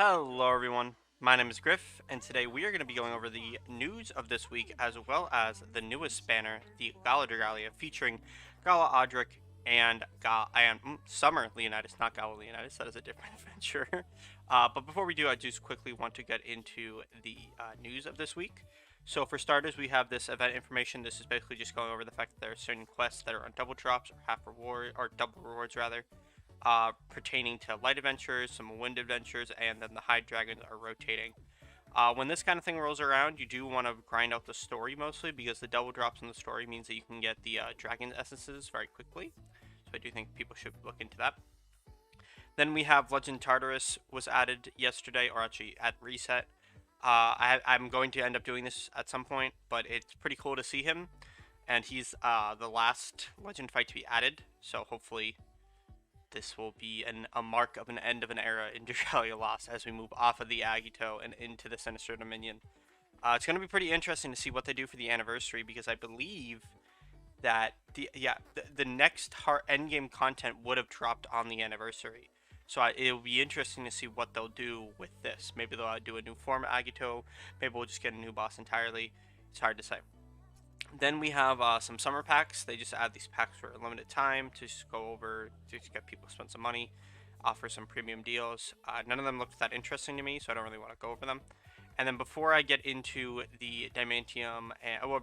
Hello everyone, my name is Griff, and today we are going to be going over the news of this week as well as the newest banner, the Gala Dragalia, featuring Gala Audric and Summer Leonidas, not Gala Leonidas, that is a different adventure. But before we do, I just quickly want to get into the news of this week. So for starters, we have this event information. This is basically just going over the fact that there are certain quests that are on double drops or half reward, or double rewards rather, pertaining to light adventures, some wind adventures, and then the high dragons are rotating. When this kind of thing rolls around, you do want to grind out the story mostly because the double drops in the story means that you can get the dragon essences very quickly. So I do think people should look into that. Then we have Legend Tartarus was added yesterday, or actually at reset. I'm going to end up doing this at some point, but it's pretty cool to see him. And he's the last legend fight to be added, so hopefully this will be a mark of an end of an era in Dragalia Lost as we move off of the Agito and into the Sinister Dominion. It's going to be pretty interesting to see what they do for the anniversary because I believe that the next endgame content would have dropped on the anniversary. So it'll be interesting to see what they'll do with this. Maybe they'll do a new form of Agito. Maybe we'll just get a new boss entirely. It's hard to say. Then we have some summer packs. They just add these packs for a limited time to just go over, to just get people to spend some money, offer some premium deals. None of them looked that interesting to me, so I don't really want to go over them. And then before I get into the Diamantium,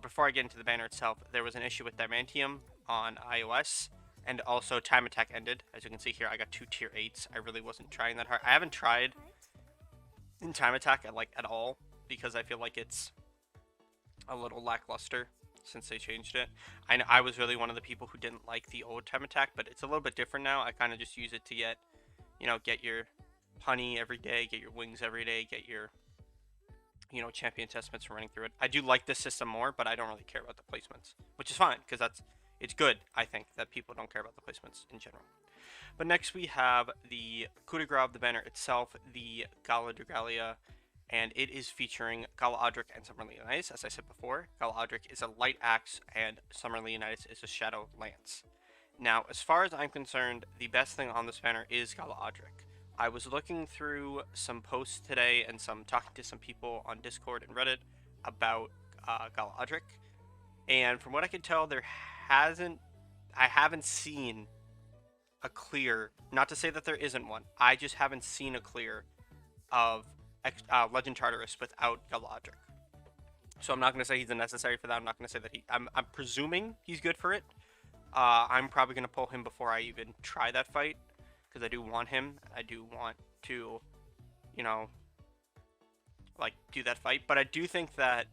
before I get into the banner itself, there was an issue with Diamantium on iOS, and also Time Attack ended. As you can see here, I got 2 tier 8s. I really wasn't trying that hard. I haven't tried in Time Attack at all, because I feel like it's a little lackluster since they changed it. I was really one of the people who didn't like the old Time Attack, but it's a little bit different now. I kind of just use it to get your honey every day, get your wings every day, get your champion testments from running through it. I do like this system more, but I don't really care about the placements, which is fine because it's good. I think that people don't care about the placements in general. But next we have the coup de grace of the banner itself, the Gala Dragalia, and it is featuring Gala Audric and Summer Leonidas. As I said before, Gala Audric is a light axe and Summer Leonidas is a shadow lance. Now, as far as I'm concerned, the best thing on this banner is Gala Audric. I was looking through some posts today and talking to some people on Discord and Reddit about Gala Audric, and from what I can tell, I haven't seen a clear, not to say that there isn't one, I just haven't seen a clear of Legend Tartarus without Gala Audric. So I'm not going to say he's necessary for that. I'm not going to say that I'm presuming he's good for it. I'm probably going to pull him before I even try that fight because I do want him. I do want to, do that fight. But I do think that,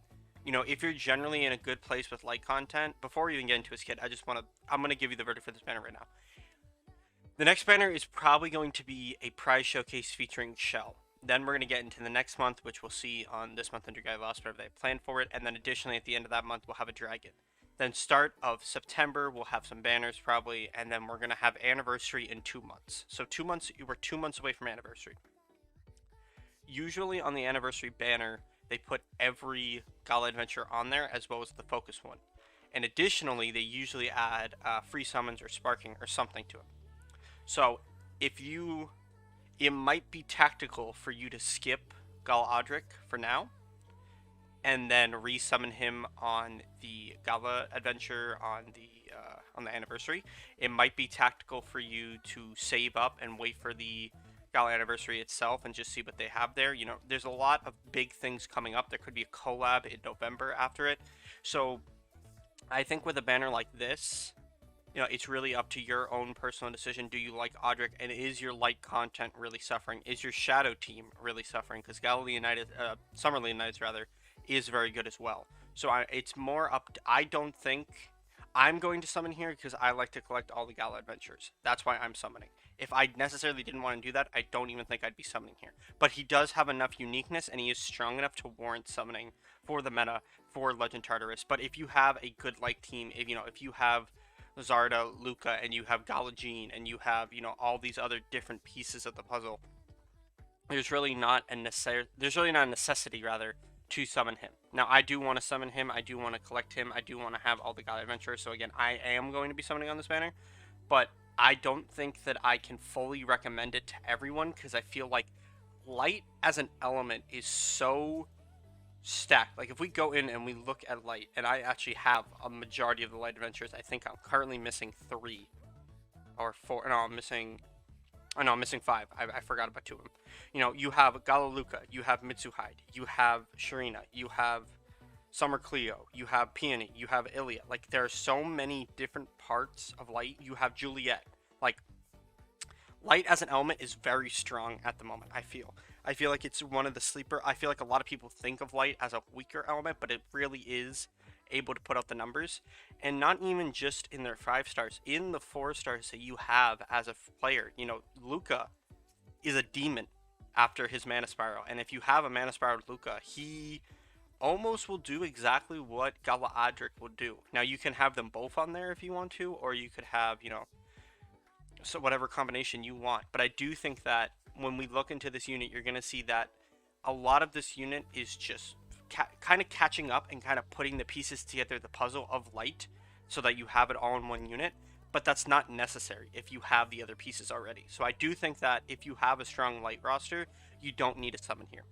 if you're generally in a good place with light content, before we even get into his kit, I'm going to give you the verdict for this banner right now. The next banner is probably going to be a prize showcase featuring Shell. Then we're going to get into the next month, which we'll see on this month under Dragalia Lost, whatever they have planned for it. And then additionally, at the end of that month, we'll have a dragon. Then start of September, we'll have some banners probably. And then we're going to have anniversary in 2 months. So 2 months, we're 2 months away from anniversary. Usually on the anniversary banner, they put every Gala adventure on there as well as the focus one. And additionally, they usually add free summons or sparking or something to it. So it might be tactical for you to skip Gala Audric for now, and then resummon him on the Gala adventure on the anniversary. It might be tactical for you to save up and wait for the Gala anniversary itself and just see what they have there. There's a lot of big things coming up. There could be a collab in November after it. So I think with a banner like this, it's really up to your own personal decision. Do you like Audric, and is your light content really suffering? Is your shadow team really suffering? Because Summer Leonidas rather, is very good as well. So it's more up to, I don't think I'm going to summon here because I like to collect all the Gala adventures. That's why I'm summoning. If I necessarily didn't want to do that, I don't even think I'd be summoning here. But he does have enough uniqueness, and he is strong enough to warrant summoning for the meta for Legend Tartarus. But if you have a good light team, if you have Zarda, Luca, and you have Galagine, and you have, all these other different pieces of the puzzle, there's really not a necessity rather to summon him. Now, I do want to summon him, I do want to collect him, I do want to have all the Gala adventures, so again, I am going to be summoning on this banner, but I don't think that I can fully recommend it to everyone, because I feel like light as an element is so stacked. Like if we go in and we look at light, and I actually have a majority of the light adventures. I think I'm currently missing 3 or 4. No, I'm missing. Oh no, I'm missing 5. I forgot about 2 of them. You know, you have Gala, you have Mitsuhide, you have Shirina, you have Summer Cleo, you have Peony, you have Ilia. Like there are so many different parts of light. You have Juliet. Like light as an element is very strong at the moment. I feel like it's one of the sleeper. I feel like a lot of people think of light as a weaker element, but it really is able to put out the numbers. And not even just in their 5 stars, in the 4 stars that you have as a player. You know, Luca is a demon after his mana spiral, and if you have a mana spiral Luca, he almost will do exactly what Gala Audric will do. Now you can have them both on there if you want to, or you could have, you know, so whatever combination you want. But I do think that when we look into this unit, you're going to see that a lot of this unit is just kind of catching up and kind of putting the pieces together, the puzzle of light, so that you have it all in one unit. But that's not necessary if you have the other pieces already. So I do think that if you have a strong light roster, you don't need a summon here.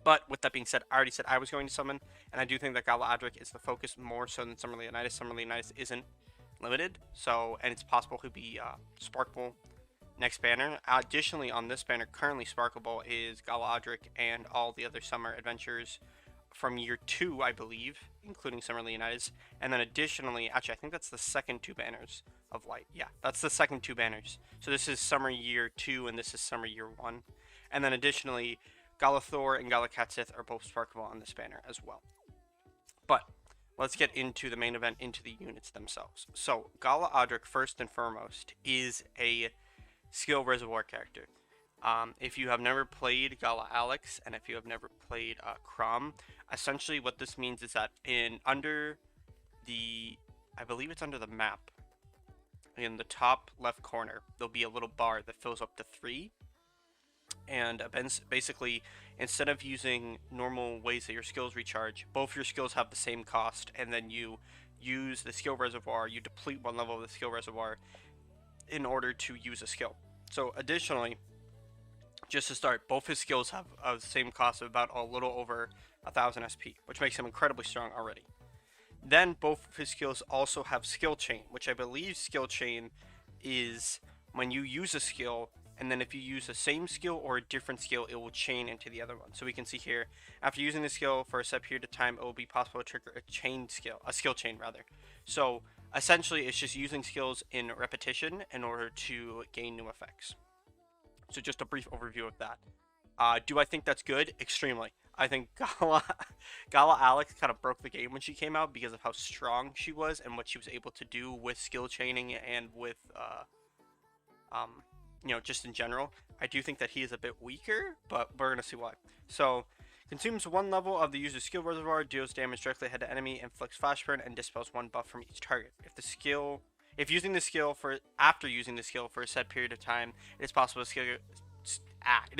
But with that being said, I already said I was going to summon, and I do think that Gala Audric is the focus more so than Summer Leonidas. Summer Leonidas isn't limited, so, and it's possible he'll be Sparkable next banner. Additionally, on this banner, currently Sparkable is Gala Audric and all the other summer adventures from year 2, I believe, including Summer Leonidas. And then additionally, actually, I think that's the second 2 banners of light. Yeah, that's the second 2 banners. So this is summer year 2, and this is summer year 1. And then additionally, Gala Thor and Gala Catsith are both Sparkable on this banner as well. But let's get into the main event, into the units themselves. So Gala Audric, first and foremost, is a skill reservoir character. If you have never played Gala Alex, and if you have never played Crom, essentially what this means is that under the, I believe it's under the map, in the top left corner, there'll be a little bar that fills up to 3. And basically, instead of using normal ways that your skills recharge, both your skills have the same cost, and then you use the skill reservoir, you deplete one level of the skill reservoir in order to use a skill. So additionally, just to start, both his skills have the same cost of about a little over 1000 SP, which makes him incredibly strong already. Then both of his skills also have skill chain, which I believe skill chain is when you use a skill, and then if you use the same skill or a different skill, it will chain into the other one. So we can see here, after using the skill for a set period of time, it will be possible to trigger a skill chain rather. So essentially, it's just using skills in repetition in order to gain new effects. So just a brief overview of that. Do I think that's good? Extremely. I think Gala Alex kind of broke the game when she came out because of how strong she was and what she was able to do with skill chaining and with you know, just in general. I do think that he is a bit weaker, but we're going to see why. So, consumes 1 level of the user's skill reservoir, deals damage directly head to enemy, inflicts flash burn, and dispels 1 buff from each target. If using the skill after using the skill for a set period of time, it is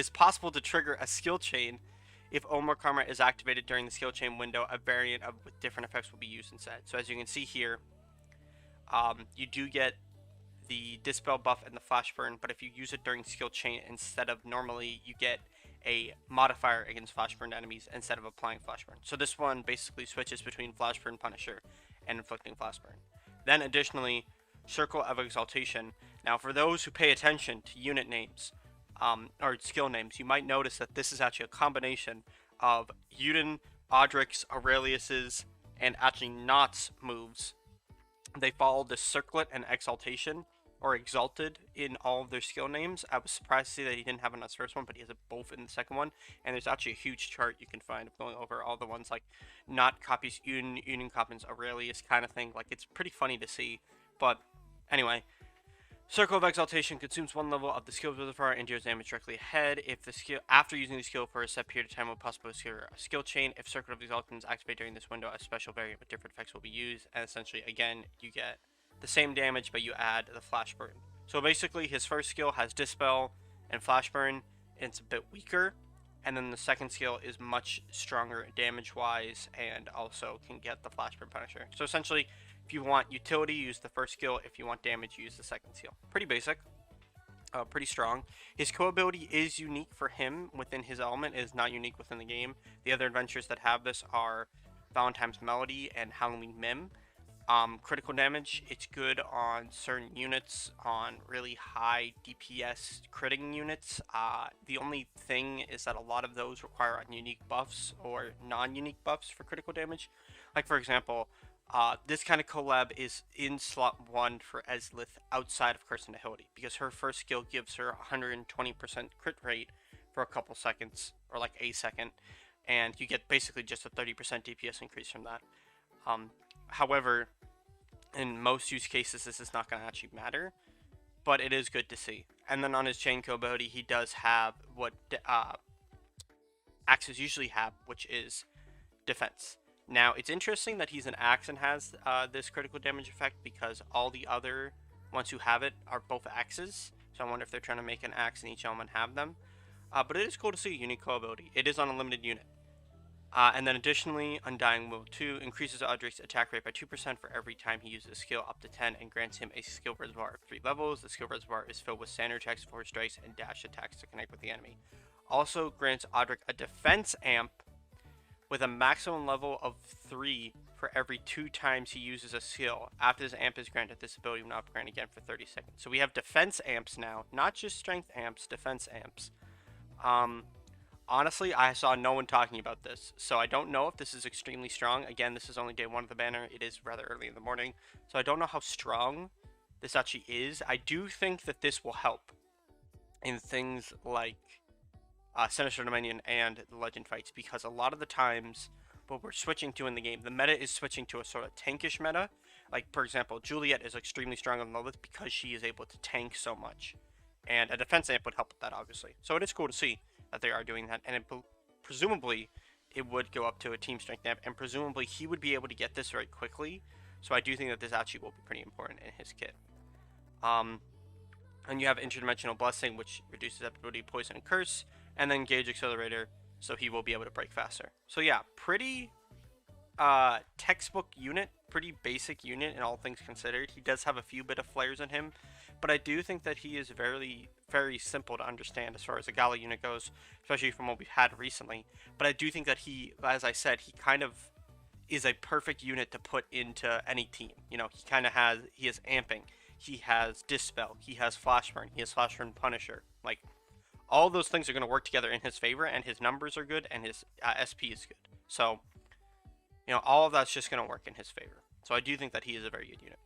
possible to trigger a skill chain. If Omar Karma is activated during the skill chain window, a variant with different effects will be used instead. So as you can see here, you do get the dispel buff and the flash burn, but if you use it during skill chain instead of normally, you get a modifier against flash burn enemies instead of applying flash burn. So this one basically switches between flash burn Punisher and inflicting flash burn. Then additionally, Circle of Exaltation. Now for those who pay attention to unit names or skill names, you might notice that this is actually a combination of Uden, Audric's, Aurelius's, and actually Nott's moves. They follow the Circlet and Exaltation, or Exalted, in all of their skill names. I was surprised to see that he didn't have it on his first one, but he has it both in the second one. And there's actually a huge chart you can find of going over all the ones like Nott copies Uden copies Aurelius kind of thing. Like, it's pretty funny to see. But anyway, Circle of Exaltation consumes 1 level of the skill reservoir and deals damage directly ahead. If the skill, after using the skill for a set period of time, will possibly trigger a skill chain. If Circle of Exaltation is activated during this window, a special variant with different effects will be used. And essentially, again, you get the same damage, but you add the flash burn. So basically, his first skill has Dispel and flash burn, and it's a bit weaker. And then the second skill is much stronger damage-wise, and also can get the flash burn Punisher. So essentially, if you want utility, use the first skill. If you want damage, use the second skill. Pretty basic. pretty strong. His co-ability is unique for him within his element. It is not unique within the game. The other adventures that have this are Valentine's Melody and Halloween Mim. Critical damage, it's good on certain units, on really high DPS critting units. The only thing is that a lot of those require unique buffs or non-unique buffs for critical damage. Like for example, this kind of collab is in slot 1 for Ezlith outside of Curse and Agility, because her first skill gives her 120% crit rate for a couple seconds, or like a second, and you get basically just a 30% DPS increase from that. However, in most use cases, this is not going to actually matter, but it is good to see. And then on his chain co ability, he does have what axes usually have, which is defense. Now, it's interesting that he's an axe and has this critical damage effect, because all the other ones who have it are both axes. So I wonder if they're trying to make an axe and each element have them. But it is cool to see a unique co-ability. It is on a limited unit. And then additionally, Undying Will 2 increases Audric's attack rate by 2% for every time he uses a skill up to 10 and grants him a skill reservoir of 3 levels. The skill reservoir is filled with standard attacks, force strikes, and dash attacks to connect with the enemy. Also grants Audric a defense amp with a maximum level of 3 for every 2 times he uses a skill. After this amp is granted, this ability will not be granted again for 30 seconds. So we have defense amps now, not just strength amps, defense amps. Honestly, I saw no one talking about this, so I don't know if this is extremely strong. Again, this is only day 1 of the banner. It is rather early in the morning, so I don't know how strong this actually is. I do think that this will help in things like Sinister Dominion and the Legend fights, because a lot of the times what we're switching to in the game, the meta is switching to a sort of tankish meta. Like, for example, Juliet is extremely strong on Lilith because she is able to tank so much, and a defense amp would help with that, obviously. So it is cool to see that they are doing that, and presumably it would go up to a team strength amp, and presumably he would be able to get this very quickly. So I do think that this actually will be pretty important in his kit. And you have Interdimensional Blessing, which reduces ability, poison, and curse, and then Gauge Accelerator, so he will be able to break faster. So yeah, pretty textbook unit, pretty basic unit in all things considered. He does have a few bit of flares in him, but I do think that he is very, very simple to understand as far as a Gala unit goes, especially from what we've had recently. But I do think that he, as I said, he kind of is a perfect unit to put into any team. You know, he has amping, he has Dispel, he has Flashburn, he has Flashburn Punisher. Like, all those things are going to work together in his favor, and his numbers are good, and his SP is good. So, you know, all of that's just going to work in his favor. So I do think that he is a very good unit.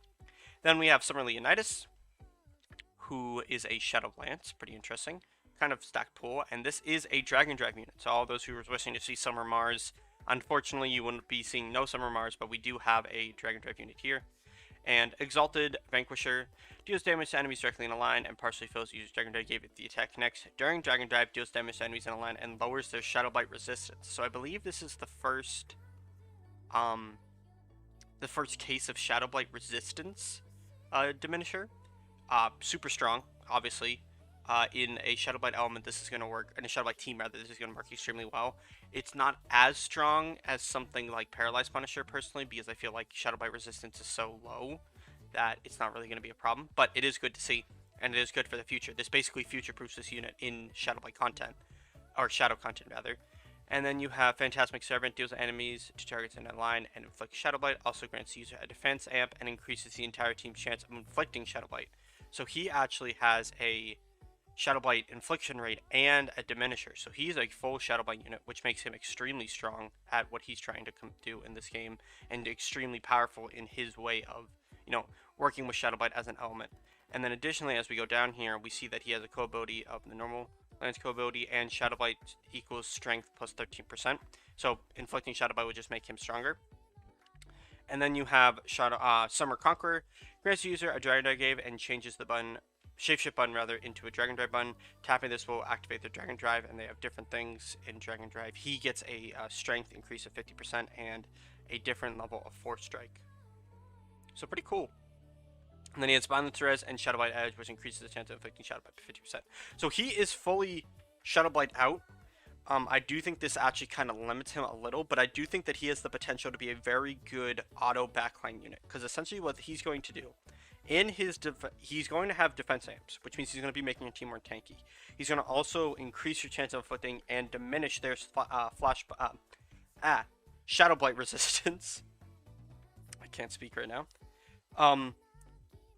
Then we have Summer Leonidas, who is a Shadow Lance, pretty interesting, kind of stacked pool, and this is a Dragon Drive unit. So all those who are wishing to see Summer Mars, unfortunately you wouldn't be seeing no Summer Mars, but we do have a Dragon Drive unit here. And Exalted Vanquisher deals damage to enemies directly in a line and partially fills the user's Dragon Drive gave it the attack connects. During Dragon Drive, deals damage to enemies in a line and lowers their Shadow Bite resistance. So I believe this is the first case of Shadow Blight resistance diminisher. Super strong, obviously. In a Shadow Blight element, this is going to work. In a Shadow Blight team, rather, this is going to work extremely well. It's not as strong as something like Paralyzed Punisher, personally, because I feel like Shadow Blight resistance is so low that it's not really going to be a problem. But it is good to see, and it is good for the future. This basically future-proofs this unit in Shadow Blight content, or Shadow content, rather. And then you have Phantasmic Servant, deals enemies to targets in a line and inflicts Shadow Blight, also grants the user a defense amp and increases the entire team's chance of inflicting Shadow Blight. So he actually has a Shadow Blight infliction rate and a diminisher. So he's a full Shadow Blight unit, which makes him extremely strong at what he's trying to do in this game, and extremely powerful in his way of, you know, working with Shadow Blight as an element. And then additionally, as we go down here, we see that he has a co-ability of the normal Lance co-ability, and Shadow Blight equals strength plus 13%. So inflicting Shadow Blight would just make him stronger. And then you have Summer Conqueror, grants the user a Dragon Drive gave and changes the button, Shapeshift button rather, into a Dragon Drive button. Tapping this will activate the Dragon Drive, and they have different things in Dragon Drive. He gets a strength increase of 50% and a different level of Force Strike. So pretty cool. And then he has Violent Therese and Shadow Blight Edge, which increases the chance of inflicting Shadow Blight by 50%. So he is fully Shadow Blight out. I do think this actually kind of limits him a little, but I do think that he has the potential to be a very good auto backline unit. Because essentially what he's going to do In his he's going to have defense amps, which means he's going to be making your team more tanky. He's going to also increase your chance of inflicting and diminish their Shadow Blight resistance. I can't speak right now.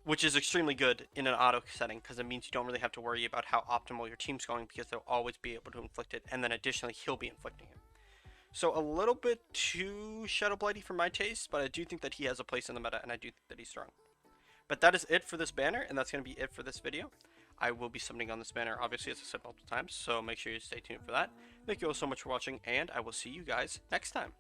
Which is extremely good in an auto setting because it means you don't really have to worry about how optimal your team's going because they'll always be able to inflict it, and then additionally he'll be inflicting it. So a little bit too Shadow Blighty for my taste, but I do think that he has a place in the meta, and I do think that he's strong. But that is it for this banner, and that's going to be it for this video. I will be summoning on this banner, obviously, as I said multiple times, so make sure you stay tuned for that. Thank you all so much for watching, and I will see you guys next time.